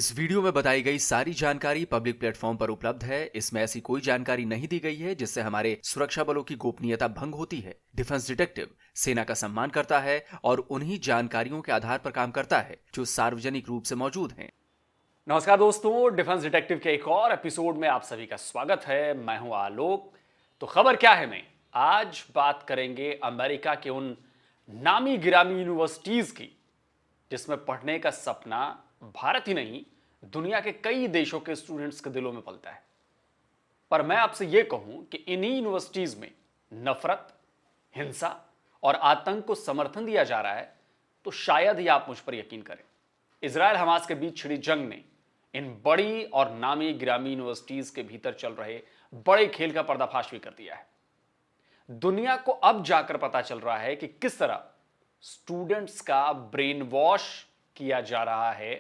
इस वीडियो में बताई गई सारी जानकारी पब्लिक प्लेटफॉर्म पर उपलब्ध है। इसमें ऐसी कोई जानकारी नहीं दी गई है जिससे हमारे सुरक्षा बलों की गोपनीयता भंग होती है। डिफेंस डिटेक्टिव सेना का सम्मान करता है और उन्हीं जानकारियों के आधार पर काम करता है जो सार्वजनिक रूप से मौजूद हैं। नमस्कार दोस्तों, डिफेंस डिटेक्टिव के एक और एपिसोड में आप सभी का स्वागत है। मैं हूं आलोक। तो खबर क्या है, मैं आज बात करेंगे अमेरिका के उन नामी गिरामी यूनिवर्सिटीज की जिसमें पढ़ने का सपना भारत ही नहीं दुनिया के कई देशों के स्टूडेंट्स के दिलों में पलता है। पर मैं आपसे यह कहूं कि इन्हीं यूनिवर्सिटीज में नफरत, हिंसा और आतंक को समर्थन दिया जा रहा है तो शायद ही आप मुझ पर यकीन करें। इजराइल हमास के बीच छिड़ी जंग ने इन बड़ी और नामी गिरामी यूनिवर्सिटीज के भीतर चल रहे बड़े खेल का पर्दाफाश भी कर दिया है। दुनिया को अब जाकर पता चल रहा है कि किस तरह स्टूडेंट्स का ब्रेन वॉश किया जा रहा है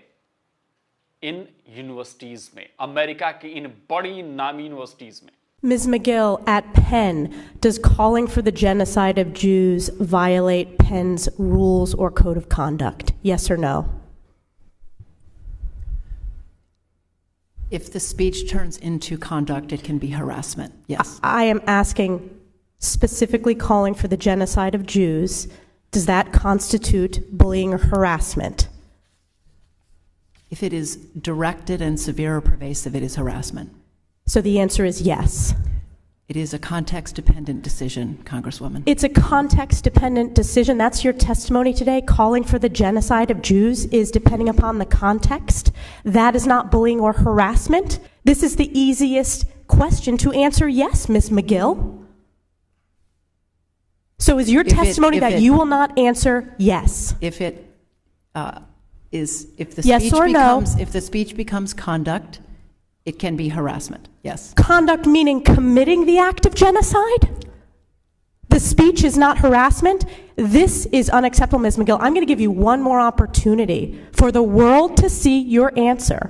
इन यूनिवर्सिटीज में, अमेरिका की इन बड़ी नामी यूनिवर्सिटीज में। Ms. McGill, at Penn, does calling for the genocide of Jews violate Penn's rules or code of conduct? Yes or no? If the speech turns into conduct, it can be harassment, yes. I am asking specifically calling for the genocide of Jews. Does that constitute bullying or harassment? If it is directed and severe or pervasive, it is harassment. So the answer is yes. It is a context-dependent decision, Congresswoman. It's a context-dependent decision. That's your testimony today. Calling for the genocide of Jews is depending upon the context. That is not bullying or harassment. This is the easiest question to answer yes, Ms. McGill. So is your testimony that you will not answer yes? If the speech becomes conduct, it can be harassment, yes. Conduct meaning committing the act of genocide? The speech is not harassment? This is unacceptable, Ms. McGill. I'm going to give you one more opportunity for the world to see your answer.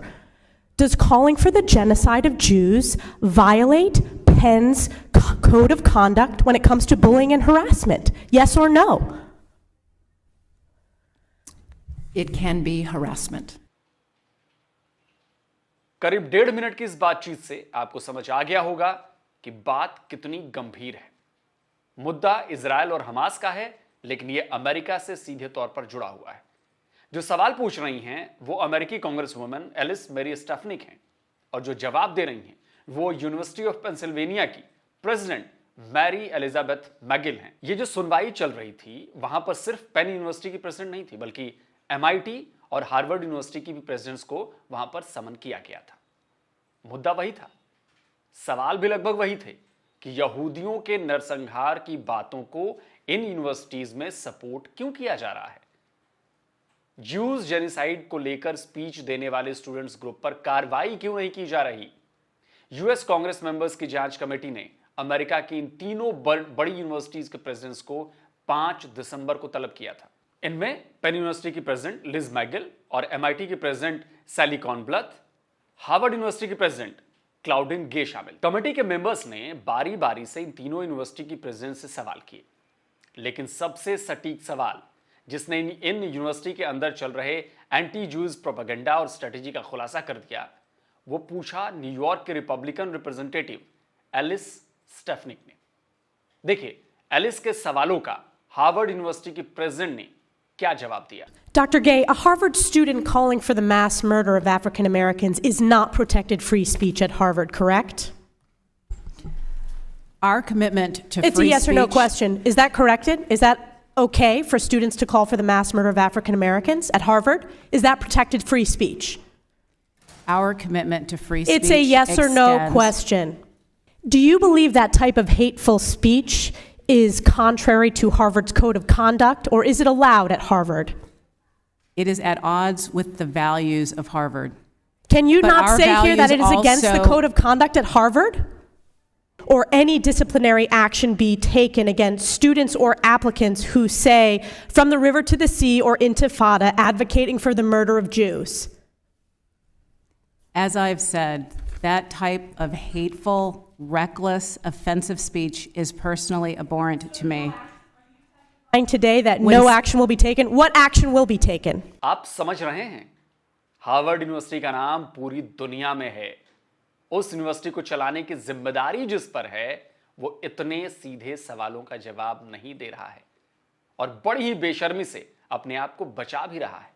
Does calling for the genocide of Jews violate Penn's code of conduct when it comes to bullying and harassment? Yes or no? It can be harassment. करीब 1.5 minute की इस बातचीत से आपको समझ आ गया होगा कि बात कितनी गंभीर है। मुद्दा इजराइल और हमास का है, लेकिन यह अमेरिका से सीधे तौर पर जुड़ा हुआ है। जो सवाल पूछ रही हैं वो अमेरिकी congresswoman Elise Mary Stefanik हैं और जो जवाब दे रही हैं वो यूनिवर्सिटी ऑफ पेंसिल्वेनिया की प्रेसिडेंट मैरी एलिजाबेथ मैगिल हैं। ये जो सुनवाई चल रही थी वहां पर सिर्फ पेन यूनिवर्सिटी की प्रेसिडेंट नहीं थी, बल्कि MIT और हार्वर्ड यूनिवर्सिटी की भी प्रेसिडेंट्स को वहां पर समन किया गया था। मुद्दा वही था, सवाल भी लगभग वही थे कि यहूदियों के नरसंहार की बातों को इन यूनिवर्सिटीज में सपोर्ट क्यों किया जा रहा है। ज्यूज जेनोसाइड को लेकर स्पीच देने वाले स्टूडेंट्स ग्रुप पर कार्रवाई क्यों नहीं की जा रही। यूएस कांग्रेस मेंबर्स की जांच कमेटी ने अमेरिका की इन तीनों बड़ी यूनिवर्सिटीज के प्रेसिडेंट्स को 5 दिसंबर को तलब किया था। इनमें पेन यूनिवर्सिटी की प्रेसिडेंट लिज मैगिल और MIT की प्रेसिडेंट सैली कॉर्नब्लथ, हार्वर्ड यूनिवर्सिटी की प्रेसिडेंट क्लाउडिन गे शामिल। कमेटी के मेंबर्स ने बारी बारी से इन तीनों यूनिवर्सिटी की प्रेसिडेंट से सवाल किए, लेकिन सबसे सटीक सवाल जिसने इन यूनिवर्सिटी के अंदर चल रहे एंटी जूज प्रोपेगेंडा और स्ट्रेटेजी का खुलासा कर दिया, वो पूछा न्यूयॉर्क के रिपब्लिकन रिप्रेजेंटेटिव एलिस स्टेफनिक ने। देखिए एलिस के सवालों का हार्वर्ड यूनिवर्सिटी की प्रेसिडेंट ने क्या जवाब दिया। Dr. Gay, a Harvard student calling for the mass murder of African Americans is not protected free speech at Harvard, correct? Our commitment to free speech... It's a yes or no question. Is that corrected? Is that okay for students to call for the mass murder of African Americans at Harvard? Is that protected free speech? Our commitment to free speech It's a yes or no question. Do you believe that type of hateful speech is contrary to Harvard's code of conduct, or is it allowed at Harvard? It is at odds with the values of Harvard. Can you But not our say here that it is values against the also- code of conduct at Harvard? Or any disciplinary action be taken against students or applicants who say, from the river to the sea or Intifada, advocating for the murder of Jews? As I've said, that type of hateful, reckless, offensive speech is personally abhorrent to me. Today that no action will be taken. What action will be taken? आप समझ रहे हैं Harvard university का नाम पूरी दुनिया में है। उस यूनिवर्सिटी को चलाने की जिम्मेदारी जिस पर है, वो इतने सीधे सवालों का जवाब नहीं दे रहा है और बड़ी ही बेशर्मी से अपने आप को बचा भी रहा है।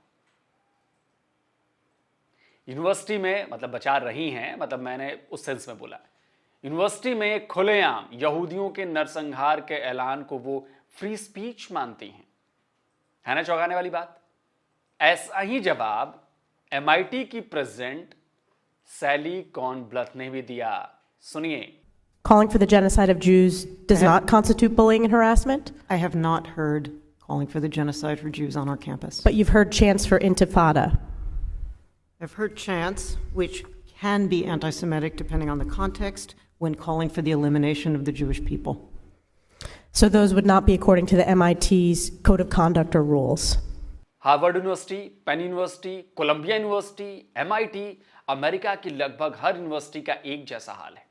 यूनिवर्सिटी में, मतलब बचा रही हैं, मतलब मैंने उस सेंस में बोला, यूनिवर्सिटी में खुलेआम यहूदियों के नरसंहार के ऐलान को वो फ्री स्पीच मानती हैं। है ना चौंकाने वाली बात? ऐसा ही जवाब MIT की प्रेसिडेंट सैली कॉर्नब्लथ ने भी दिया। सुनिए। Calling for the genocide of Jews does not constitute bullying and harassment, I have not heard calling for the genocide for Jews on our campus. but you've heard chants for intifada. I've heard chants which can be anti-Semitic depending on the context when calling for the elimination of the Jewish people. So those would not be according to the MIT's code of conduct or rules. Harvard university, Penn university, Columbia university, MIT, America की लगभग हर university का एक जैसा हाल है।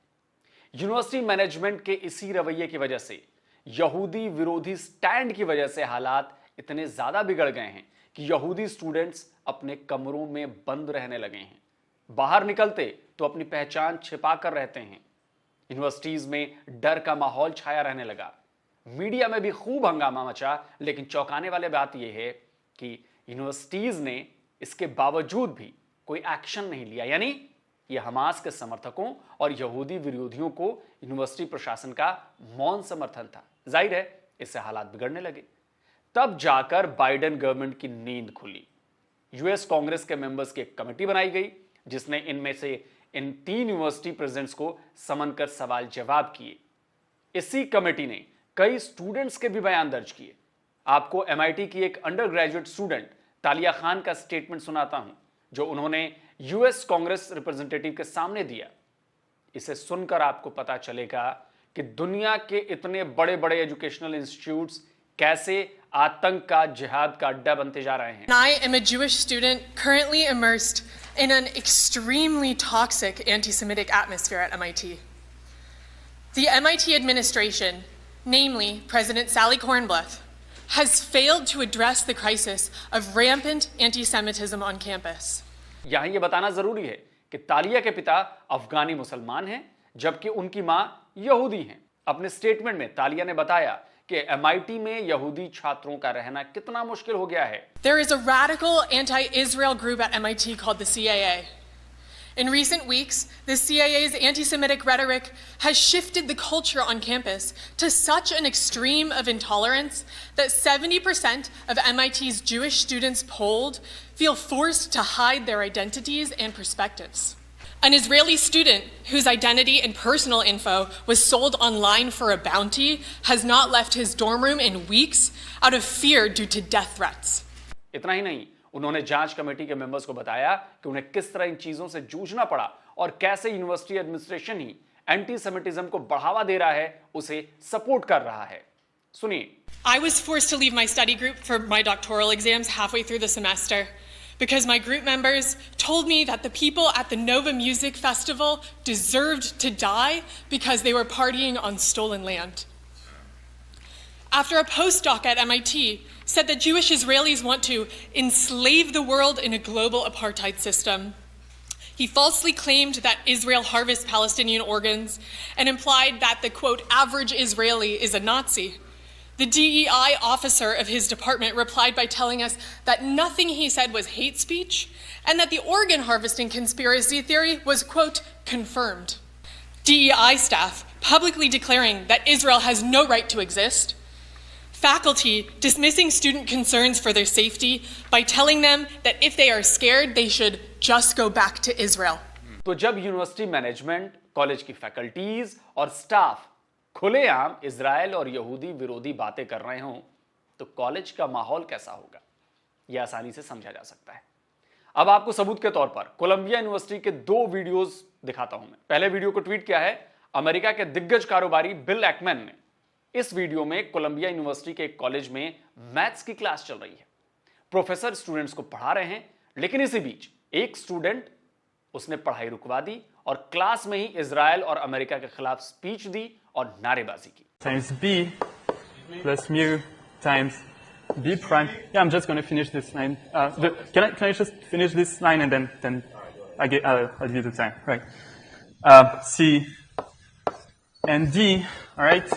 University management के इसी रवैये की वजह से, यहूदी विरोधी स्टैंड की वजह से हालात इतने ज्यादा बिगड़ गए हैं कि यहूदी स्टूडेंट्स अपने कमरों में बंद रहने लगे हैं। बाहर निकलते तो अपनी पहचान छिपा कर रहते हैं। यूनिवर्सिटीज में डर का माहौल छाया रहने लगा। मीडिया में भी खूब हंगामा मचा, लेकिन चौंकाने वाली बात यह है कि यूनिवर्सिटीज ने इसके बावजूद भी कोई एक्शन नहीं लिया। यानी यह हमास के समर्थकों और यहूदी विरोधियों को यूनिवर्सिटी प्रशासन का मौन समर्थन था। जाहिर है इससे हालात बिगड़ने लगे। तब जाकर बाइडेन गवर्नमेंट की नींद खुली। यूएस कांग्रेस के मेंबर्स की एक कमेटी बनाई गई जिसने इनमें से इन 3 यूनिवर्सिटी प्रेसिडेंट्स को समन कर सवाल जवाब किए। इसी कमेटी ने कई स्टूडेंट्स के भी बयान दर्ज किए। आपको MIT की एक अंडर ग्रेजुएट स्टूडेंट तालिया खान का स्टेटमेंट सुनाता हूं, जो उन्होंने यूएस कांग्रेस रिप्रेजेंटेटिव के सामने दिया। इसे सुनकर आपको पता चलेगा कि दुनिया के इतने बड़े बड़े एजुकेशनल इंस्टीट्यूट्स कैसे आतंक का, जिहाद का अड्डा बनते जा रहे हैं। I am a Jewish student currently immersed in an extremely toxic anti-Semitic atmosphere at MIT. The MIT administration, namely President Sally Kornbluth, has failed to address the crisis of rampant anti-Semitism on campus. यहां यह बताना जरूरी है कि तालिया के पिता अफगानी मुसलमान हैं, जबकि उनकी मां यहूदी हैं। अपने स्टेटमेंट में तालिया ने बताया कि MIT में यहूदी छात्रों का रहना कितना मुश्किल हो गया है। There is a radical anti-Israel group at MIT called the CIA. In recent weeks, the CIA's anti-Semitic rhetoric has shifted the culture on campus to such an extreme of intolerance that 70% of MIT's Jewish students polled feel forced to hide their identities and perspectives. An Israeli student whose identity and personal info was sold online for a bounty has not left his dorm room in weeks out of fear due to death threats. इतना ही नहीं, उन्होंने जांच committee के members को बताया कि उन्हें किस तरह इन चीजों से जूझना पड़ा और कैसे यूनिवर्सिटी एडमिनिस्ट्रेशन ही एंटीसेमिटिज्म को बढ़ावा दे रहा है, उसे सपोर्ट कर रहा है। सुनिए। I was forced to leave my study group for my doctoral exams halfway through the semester because my group members told me that the people at the Nova Music Festival deserved to die because they were partying on stolen land. After a postdoc at MIT said that Jewish Israelis want to enslave the world in a global apartheid system, he falsely claimed that Israel harvests Palestinian organs and implied that the, quote, average Israeli is a Nazi. The DEI officer of his department replied by telling us that nothing he said was hate speech and that the organ harvesting conspiracy theory was, quote, confirmed. DEI staff publicly declaring that Israel has no right to exist. Faculty dismissing student concerns for their safety by telling them that if they are scared, they should just go back to Israel. तो जब university management, college की faculties और staff खुलेआम Israel और यहूदी विरोधी बातें कर रहे हों, तो कॉलेज का माहौल कैसा होगा, यह आसानी से समझा जा सकता है। अब आपको सबूत के तौर पर कोलंबिया यूनिवर्सिटी के 2 वीडियोस दिखाता हूं मैं। पहले वीडियो को ट्वीट किया है अमेरिका के दिग्गज कारोबारी बिल एक्मैन ने। इस वीडियो में कोलंबिया यूनिवर्सिटी के एक कॉलेज में मैथ्स की क्लास चल रही है। प्रोफेसर स्टूडेंट्स को पढ़ा रहे हैं, लेकिन इसी बीच एक स्टूडेंट, उसने पढ़ाई रुकवा दी और क्लास में ही इजराइल और अमेरिका के खिलाफ स्पीच दी और नारेबाजी की। Times b plus mu times B prime. Yeah, I'm just going to finish this line. Can I just finish this line and then I'll give you the time, right? C and D, all right?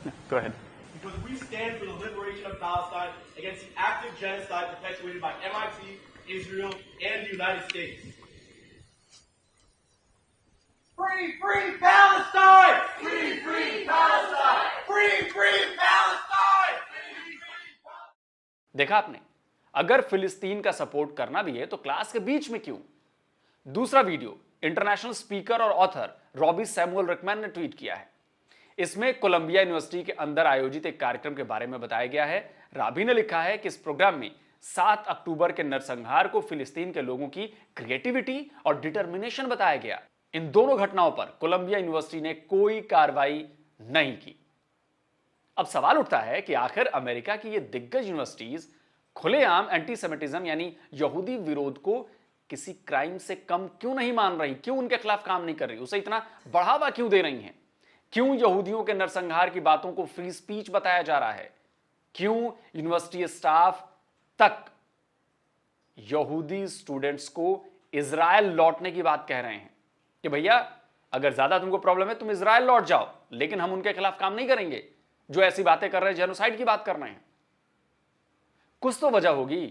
Yeah, go ahead. Because we stand for the liberation of Palestine against the active genocide perpetuated by MIT, Israel, and the United States. Free, free Palestine! Free, free Palestine! Free, free Palestine! देखा आपने, अगर फिलिस्तीन का support करना भी है तो class के बीच में क्यों? दूसरा वीडियो इंटरनेशनल स्पीकर और ऑथर रॉबी सैमुअल रिकमैन ने ट्वीट किया है। इसमें कोलंबिया यूनिवर्सिटी के अंदर आयोजित एक कार्यक्रम के बारे में बताया गया है। राबी ने लिखा है कि इस प्रोग्राम में 7 अक्टूबर के नरसंहार को फिलिस्तीन के लोगों की क्रिएटिविटी और डिटर्मिनेशन बताया गया। इन दोनों घटनाओं पर कोलंबिया यूनिवर्सिटी ने कोई कार्रवाई नहीं की। अब सवाल उठता है कि आखिर अमेरिका की ये दिग्गज यूनिवर्सिटीज खुलेआम एंटीसेमिटिज्म यानी यहूदी विरोध को किसी क्राइम से कम क्यों नहीं मान रही, क्यों उनके खिलाफ काम नहीं कर रही, उसे इतना बढ़ावा क्यों दे रही हैं? क्यों यहूदियों के नरसंहार की बातों को फ्री स्पीच बताया जा रहा है? क्यों यूनिवर्सिटी स्टाफ तक यहूदी स्टूडेंट्स को इजराइल लौटने की बात कह रहे हैं कि भैया अगर ज्यादा तुमको प्रॉब्लम है तुम इजराइल लौट जाओ, लेकिन हम उनके खिलाफ काम नहीं करेंगे जो ऐसी बातें कर रहे हैं, जेनोसाइड की बात कर रहे हैं। कुछ तो वजह होगी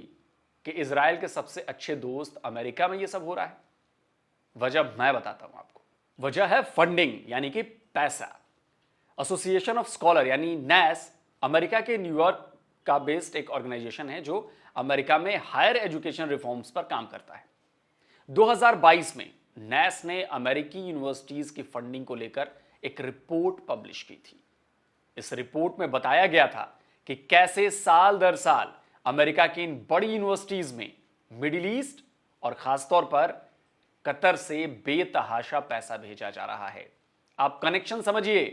कि इजराइल के सबसे अच्छे दोस्त अमेरिका में यह सब हो रहा है। वजह मैं बताता हूं आपको। वजह है फंडिंग यानी कि पैसा। एसोसिएशन ऑफ स्कॉलर यानी नैस अमेरिका के न्यूयॉर्क का बेस्ड एक ऑर्गेनाइजेशन है जो अमेरिका में हायर एजुकेशन रिफॉर्म्स पर काम करता है। 2022 में नैस ने अमेरिकी यूनिवर्सिटीज की फंडिंग को लेकर एक रिपोर्ट पब्लिश की थी। इस रिपोर्ट में बताया गया था कि कैसे साल दर साल अमेरिका की इन बड़ी यूनिवर्सिटीज में मिडिल ईस्ट और खासतौर पर कतर से बेतहाशा पैसा भेजा जा रहा है। आप कनेक्शन समझिए,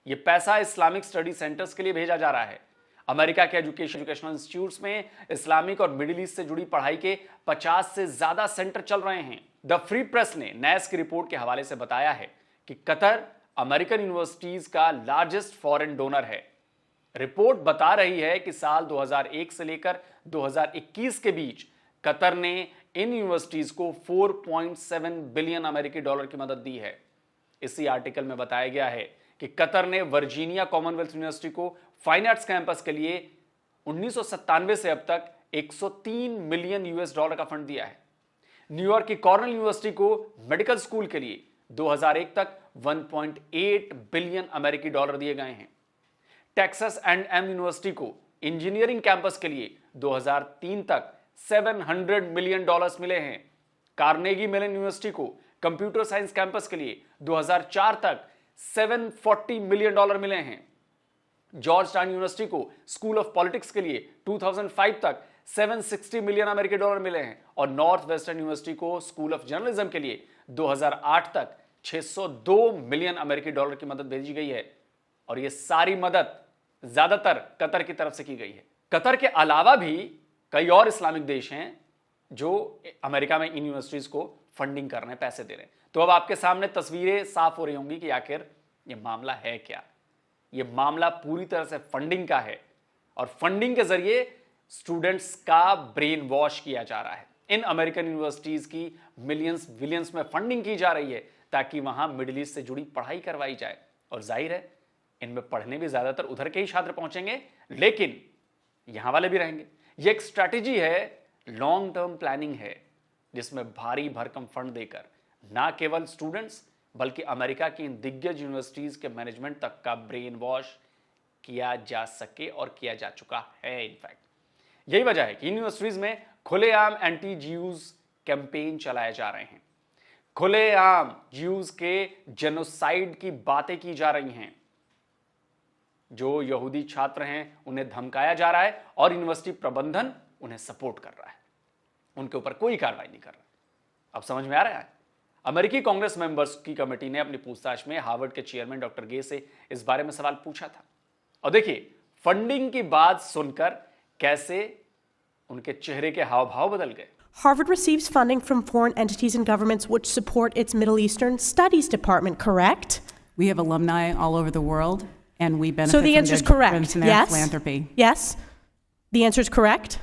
यह पैसा इस्लामिक स्टडी सेंटर्स के लिए भेजा जा रहा है। अमेरिका के एजुकेशनल इंस्टीट्यूट्स में इस्लामिक और मिडिल ईस्ट से जुड़ी पढ़ाई के 50 से ज्यादा सेंटर चल रहे हैं। द फ्री प्रेस ने नैस की रिपोर्ट के हवाले से बताया है कि कतर अमेरिकन यूनिवर्सिटीज का लार्जेस्ट फॉरेन डोनर है। रिपोर्ट बता रही है कि साल 2001 से लेकर 2021 के बीच कतर ने इन यूनिवर्सिटीज को 4.7 बिलियन अमेरिकी डॉलर की मदद दी है। इसी आर्टिकल में बताया गया है कि कतर ने वर्जीनिया कॉमनवेल्थ यूनिवर्सिटी को फाइन आर्ट्स कैंपस के लिए 1997 से अब तक 103 मिलियन यूएस डॉलर का फंड दिया है। न्यूयॉर्क की कॉर्नेल यूनिवर्सिटी को मेडिकल स्कूल के लिए 2001 तक 1.8 बिलियन अमेरिकी डॉलर दिए गए हैं। टेक्सास एंड यूनिवर्सिटी को इंजीनियरिंग कैंपस के लिए 2003 तक 700 मिलियन डॉलर्स मिले हैं। कार्नेगी मेलन यूनिवर्सिटी को कंप्यूटर साइंस कैंपस के लिए 2004 तक 740 मिलियन डॉलर मिले हैं। जॉर्ज टाउन यूनिवर्सिटी को स्कूल ऑफ पॉलिटिक्स के लिए 2005 तक 760 मिलियन अमेरिकी डॉलर मिले हैं और नॉर्थ वेस्टर्न यूनिवर्सिटी को स्कूल ऑफ जर्नलिज्म के लिए 2008 तक 602 मिलियन अमेरिकी डॉलर की मदद भेजी गई है। और यह सारी मदद ज्यादातर कतर की तरफ से की गई है। कतर के अलावा भी कई और इस्लामिक देश हैं जो अमेरिका में इन यूनिवर्सिटीज को फंडिंग कर रहे हैं, पैसे दे रहे हैं। तो अब आपके सामने तस्वीरें साफ हो रही होंगी कि आखिर यह मामला है क्या। यह मामला पूरी तरह से फंडिंग का है और फंडिंग के जरिए स्टूडेंट्स का ब्रेन वॉश किया जा रहा है। इन अमेरिकन यूनिवर्सिटीज की मिलियंस बिलियंस में फंडिंग की जा रही है ताकि वहां मिडिल ईस्ट से जुड़ी पढ़ाई करवाई जाए। और जाहिर है इनमें पढ़ने भी ज्यादातर उधर के ही छात्र पहुंचेंगे, लेकिन यहां वाले भी रहेंगे। यह एक स्ट्रैटेजी है, लॉन्ग टर्म प्लानिंग है, जिसमें भारी भरकम फंड देकर ना केवल स्टूडेंट्स बल्कि अमेरिका की इन दिग्गज यूनिवर्सिटीज के मैनेजमेंट तक का ब्रेन वॉश किया जा सके और किया जा चुका है। इनफैक्ट यही वजह है कि यूनिवर्सिटीज में खुलेआम एंटी ज्यूज कैंपेन चलाए जा रहे हैं। खुलेआम ज्यूज के जेनोसाइड की बातें की जा रही हैं। जो यहूदी छात्र हैं उन्हें धमकाया जा रहा है और यूनिवर्सिटी प्रबंधन उन्हें सपोर्ट कर रहा है, उनके ऊपर कोई कार्रवाई नहीं कर रहा। अब समझ में आ रहा है। अमेरिकी कांग्रेस मेंबर्स की कमेटी ने अपनी पूछताछ में हार्वर्ड के चेयरमैन डॉक्टर गे से इस बारे में सवाल पूछा था। और देखिए फंडिंग की बात सुनकर कैसे उनके चेहरे के हाव भाव बदल गए। Harvard receives funding from foreign entities and governments which support its Middle Eastern Studies Department, correct? We have alumni all over the world, and we benefit So the from answer is their, correct. from their Yes? philanthropy. Yes? The answer is correct.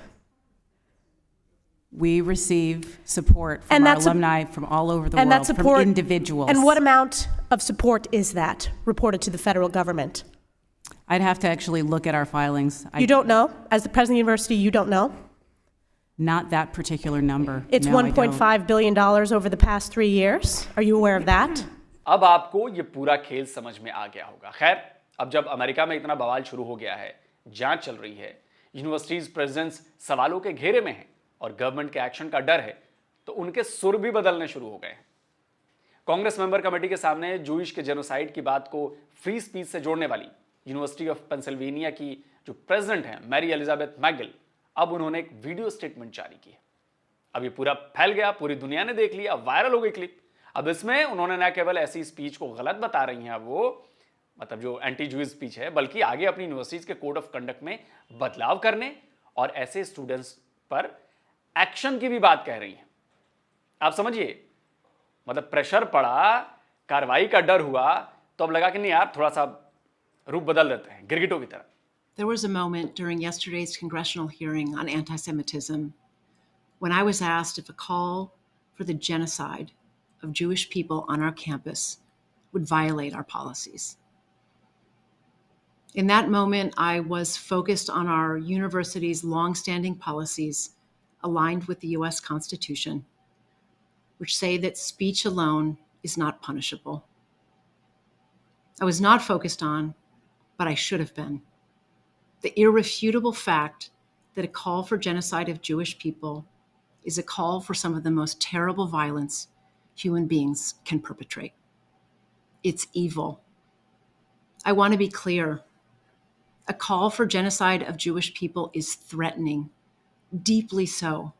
We receive support from And our that sup- alumni from all over the And that world, from support, individuals. and what amount of support is that reported to the federal government? I'd have to actually look at our filings. You don't know? As the president of the university, you don't know? Not that particular number. It's No, I don't. $1.5 billion over the past 3 years. Are you aware of that? अब आपको ये पूरा खेल समझ में आ गया होगा। खैर, अब जब अमेरिका में इतना बवाल शुरू हो गया है, जांच चल रही है, यूनिवर्सिटीज प्रेसिडेंट्स सवालों के घेरे में हैं और गवर्नमेंट के एक्शन का डर है, तो उनके सुर भी बदलने शुरू हो गए हैं। कांग्रेस मेंबर कमेटी के सामने जूइश के जेनोसाइड की बात को फ्री स्पीच से जोड़ने वाली यूनिवर्सिटी ऑफ पेंसिल्वेनिया की जो प्रेसिडेंट हैं मैरी एलिजाबेथ मैगिल, अब उन्होंने एक वीडियो स्टेटमेंट जारी की है। अब ये पूरा फैल गया, पूरी दुनिया ने देख लिया, वायरल हो गई क्लिप। अब इसमें उन्होंने न केवल ऐसी स्पीच को गलत बता रही हैं वो, मतलब जो एंटी जूइश स्पीच है, बल्कि आगे अपनी यूनिवर्सिटीज के कोड ऑफ कंडक्ट में बदलाव करने और ऐसे स्टूडेंट्स पर एक्शन की भी बात कह रही हैं। आप समझिए, मतलब प्रेशर पड़ा, कार्रवाई का डर हुआ, तो अब लगा कि नहीं यार, थोड़ा सा रूप बदल देते हैं गिरगिटों की तरह। There was a moment during yesterday's congressional hearing on anti-Semitism when I was asked if a call for the genocide of Jewish people on our campus would violate our policies. In that moment, I was focused on our university's longstanding policies aligned with the US Constitution, which say that speech alone is not punishable. I was not focused on, but I should have been, the irrefutable fact that a call for genocide of Jewish people is a call for some of the most terrible violence human beings can perpetrate. It's evil. I want to be clear. A call for genocide of Jewish people is threatening, deeply so.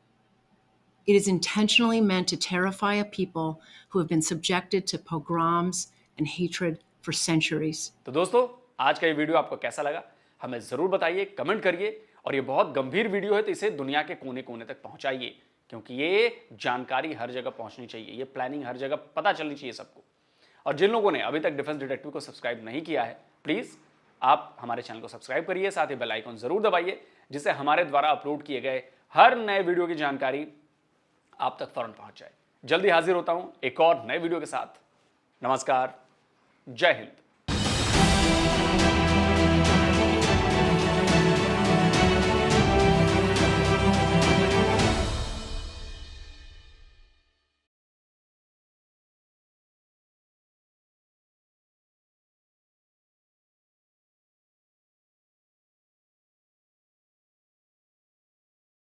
It is intentionally meant to terrify a people who have been subjected to pogroms and hatred for centuries. तो दोस्तों, आज का ये video आपको कैसा लगा हमें जरूर बताइए, कमेंट करिए, और ये बहुत गंभीर वीडियो है तो इसे दुनिया के कोने कोने तक पहुंचाइए, क्योंकि ये जानकारी हर जगह पहुंचनी चाहिए, ये प्लानिंग हर जगह पता चलनी चाहिए सबको। और जिन लोगों ने अभी तक डिफेंस डिटेक्टिव को सब्सक्राइब नहीं किया है, प्लीज आप हमारे चैनल को सब्सक्राइब करिए, साथ ही बेल आइकन जरूर दबाइए, जिससे हमारे द्वारा अपलोड किए गए हर नए वीडियो की जानकारी आप तक फौरन पहुंच जाए। जल्दी हाजिर होता हूं एक और नए वीडियो के साथ। नमस्कार, जय हिंद।